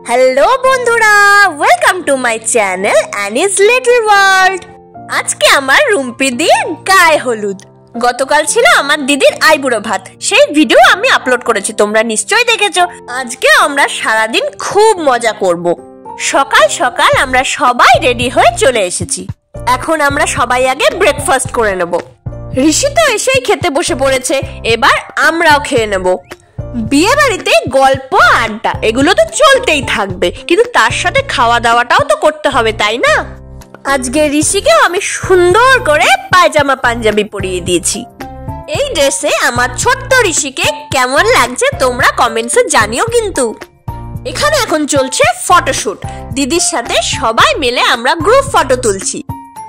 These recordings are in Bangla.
হ্যালো বন্ধুরা, welcome to my channel anise little world. আজকে আমার রুম্পি দিদির গায়ে হলুদ। গতকাল ছিল আমার দিদির আইবুড়ো ভাত, সেই ভিডিও আমি আপলোড করেছি, তোমরা নিশ্চয়ই দেখেছো। আজকে আমরা সারাদিন খুব মজা করব। সকাল সকাল আমরা সবাই রেডি হয়ে চলে এসেছি। এখন আমরা সবাই আগে ব্রেকফাস্ট করে নেব। ঋষি তো এসেই খেতে বসে পড়েছে, এবার আমরাও খেয়ে নেব। বিয়ে বাড়িতে গল্প আড্ডা এগুলো তো চলতেই থাকবে, কিন্তু তার সাথে খাওয়া দাওয়াটাও তো করতে হবে, তাই না? আজকে ঋষিকেও আমি সুন্দর করে পায়জামা পাঞ্জাবি পরিয়ে দিয়েছি। এই ড্রেসে আমার ছোট্ট ঋষিকে কেমন লাগছে তোমরা কমেন্টসে জানিও কিন্তু। এখানে এখন চলছে ফটোশুট। দিদির সাথে সবাই মিলে আমরা গ্রুপ ফটো তুলছি।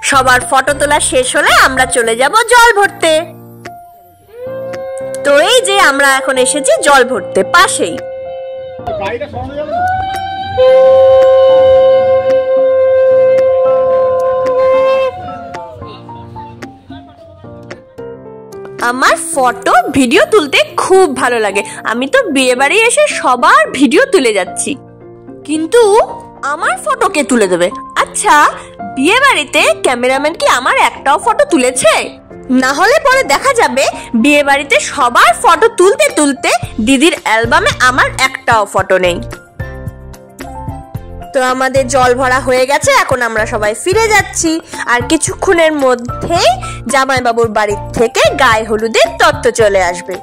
সবার ফটো তোলা শেষ হলে আমরা চলে যাব জল ভরতে। তো এই যে আমরা এখন এসেছি জল ভরতে, পাশেই। আমার ফটো ভিডিও তুলতে খুব ভালো লাগে। আমি তো বিয়ে বাড়ি এসে সবার ভিডিও তুলে যাচ্ছি, কিন্তু আমার ফটো কে তুলে দেবে? আচ্ছা, বিয়ে বাড়িতে ক্যামেরাম্যান কি আমার একটাও ফটো তুলেছে? না হলে পরে দেখা যাবে বিয়ে বাড়িতে সবার ফটো তুলতে তুলতে দিদির অ্যালবামে আমার একটাও ফটো নেই। তো আমাদের জল ভরা হয়ে গেছে, এখন আমরা সবাই ফিরে যাচ্ছি। আর কিছুক্ষণের মধ্যেই জামাইবাবুর বাড়ি থেকে গায়ে হলুদের তত্ত্ব চলে আসবে।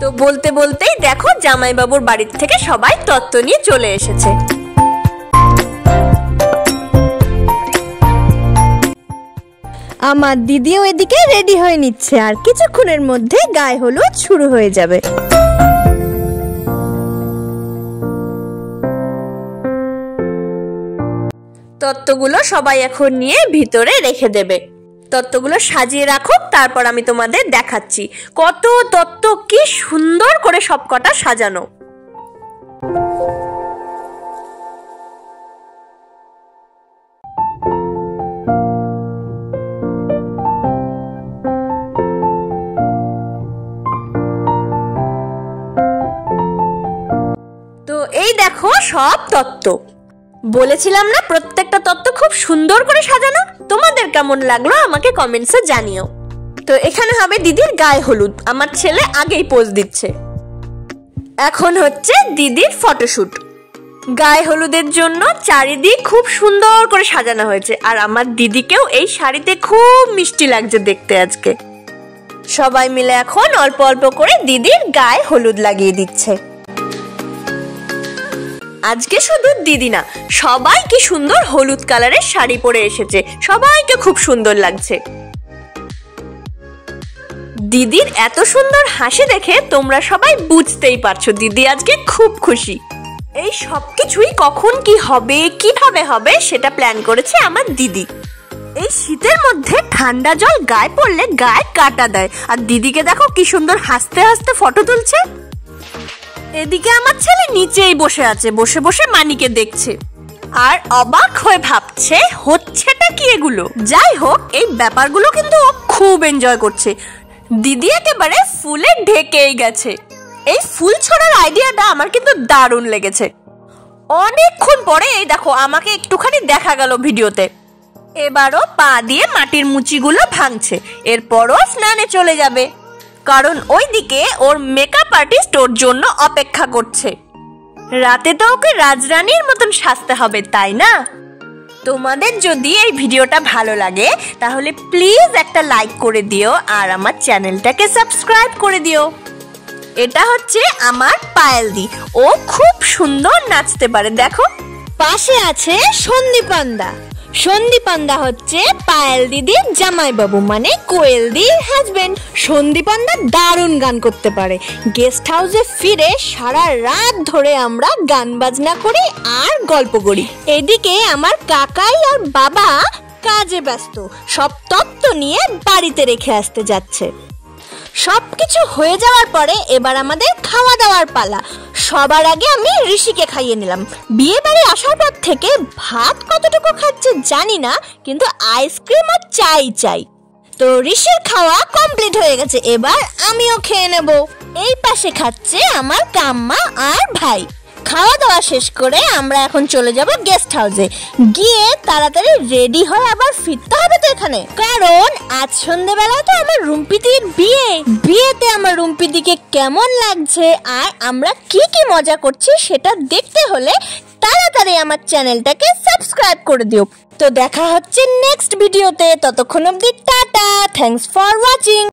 তো বলতে বলতেই দেখো জামাইবাবুর বাড়ি থেকে সবাই তত্ত্ব নিয়ে চলে এসেছে। আমার দিদিও এদিকে রেডি হয়ে নিচ্ছে, আর কিছুক্ষণের মধ্যে গায়ে হলুদ শুরু হয়ে যাবে। তত্ত্বগুলো সবাই এখন নিয়ে ভিতরে রেখে দেবে। তত্ত্বগুলো সাজিয়ে রাখো, তারপর আমি তোমাদের দেখাচ্ছি কত তত্ত্ব, কি সুন্দর করে সবকটা সাজানো। তো এই দেখো সব তত্ত্ব। বলেছিলাম না প্রত্যেকটা তত্ত্ব খুব সুন্দর করে সাজানো। তোমাদের কেমন লাগলো আমাকে কমেন্টসে জানিও। তো এখানে হবে দিদির গায়ে হলুদ। আমার ছেলে আগেই পোজ দিচ্ছে। এখন হচ্ছে দিদির ফটোশুট। গায়ে হলুদের জন্য চারিদিক খুব সুন্দর করে সাজানো হয়েছে, আর আমার দিদিকেও এই শাড়িতে খুব মিষ্টি লাগছে দেখতে আজকে। সবাই মিলে এখন অল্প অল্প করে দিদির গায়ে হলুদ লাগিয়ে দিচ্ছে। আজকে শুধু দিদি না, সবাই কি সুন্দর হলুদ কালারের শাড়ি পরে এসেছে, সবাইকে খুব সুন্দর লাগছে। দিদির এত সুন্দর হাসি দেখে তোমরা সবাই বুঝতেই পারছো দিদি আজকে খুব খুশি। এই সবকিছুই কখন কি হবে, কিভাবে হবে সেটা প্ল্যান করেছে আমার দিদি। এই শীতের মধ্যে ঠান্ডা জল গায়ে পড়লে গায়ে কাটা দেয়, আর দিদিকে দেখো কি সুন্দর হাসতে হাসতে ফটো তুলছে। এদিকে আমার ছেলে নিচেই বসে আছে, বসে বসে মানিকে দেখছে আর অবাক হয়ে ভাবছে হচ্ছেটা কি এগুলো। যাই হোক, এই ব্যাপারগুলো কিন্তু ও খুব এনজয় করছে। দিদি একেবারে ফুলে ঢেকেই গেছে। এই ফুল ছড়ার আইডিয়াটা আমার কিন্তু দারুণ লেগেছে। অনেকক্ষণ পরে এই দেখো আমাকে একটুখানি দেখা গেল ভিডিওতে। এবারও পা দিয়ে মাটির মুচিগুলো ভাঙছে, এরপরও স্নানে চলে যাবে, কারণ ওইদিকে ওর মেকআপ আর্টিস্ট ওর জন্য অপেক্ষা করছে। রাতে তো ওকে রাজরানীর মতন সাজতে হবে, তাই না? তোমাদের যদি এই ভিডিওটা ভালো লাগে তাহলে প্লিজ একটা লাইক করে দিও, আর আমার চ্যানেলটাকে সাবস্ক্রাইব করে দিও। এটা হচ্ছে আমার পায়েলদি, ও খুব সুন্দর নাচতে পারে। দেখো পাশে আছে সন্দীপান্দা। সন্দীপান্দা হচ্ছে পায়েল দিদির জামাইবাবু, মানে কোয়েল দির হাজবেন্ড। সন্দীপান্দা দারুণ গান করতে পারে। গেস্ট হাউসে ফিরে সারা রাত ধরে আমরা গান বাজনা করি আর গল্প করি। এদিকে আমার কাকাই আর বাবা কাজে ব্যস্ত, সব তত্ত্ব নিয়ে বাড়িতে রেখে আসতে যাচ্ছে। সবকিছু হয়ে যাওয়ার পরে এবার আমাদের খাওয়া দাওয়ার পালা। সবার আগে আমি ঋষিকে খাইয়ে নিলাম। বিয়ে বাড়ি আসার পর থেকে ভাত কতটুকু খাচ্ছে জানি না, কিন্তু আইসক্রিম আর চাই চাই। তো তো ঋষির খাওয়া কমপ্লিট হয়ে গেছে, এবার আমিও খেয়ে নেব। এই পাশে খাচ্ছে আমার কাম্মা আর ভাই। খাওয়া দাওয়া শেষ করে আমরা এখন চলে যাব গেস্ট হাউসে, গিয়ে তাড়াতাড়ি রেডি হয়ে আবার ফিরতে হবে তো এখানে, কারণ আজ সন্ধ্যেবেলায় তো আমার রুম্পিদির বিয়েতে আমার রুম্পিদিকে কেমন লাগছে আর আমরা কি কি মজা করছি সেটা দেখতে হলে তাড়াতাড়ি আমার চ্যানেলটাকে সাবস্ক্রাইব করে দিও। তো দেখা হচ্ছে নেক্সট ভিডিওতে, ততক্ষণ অবধি টাটা, থ্যাঙ্কস ফর ওয়াচিং।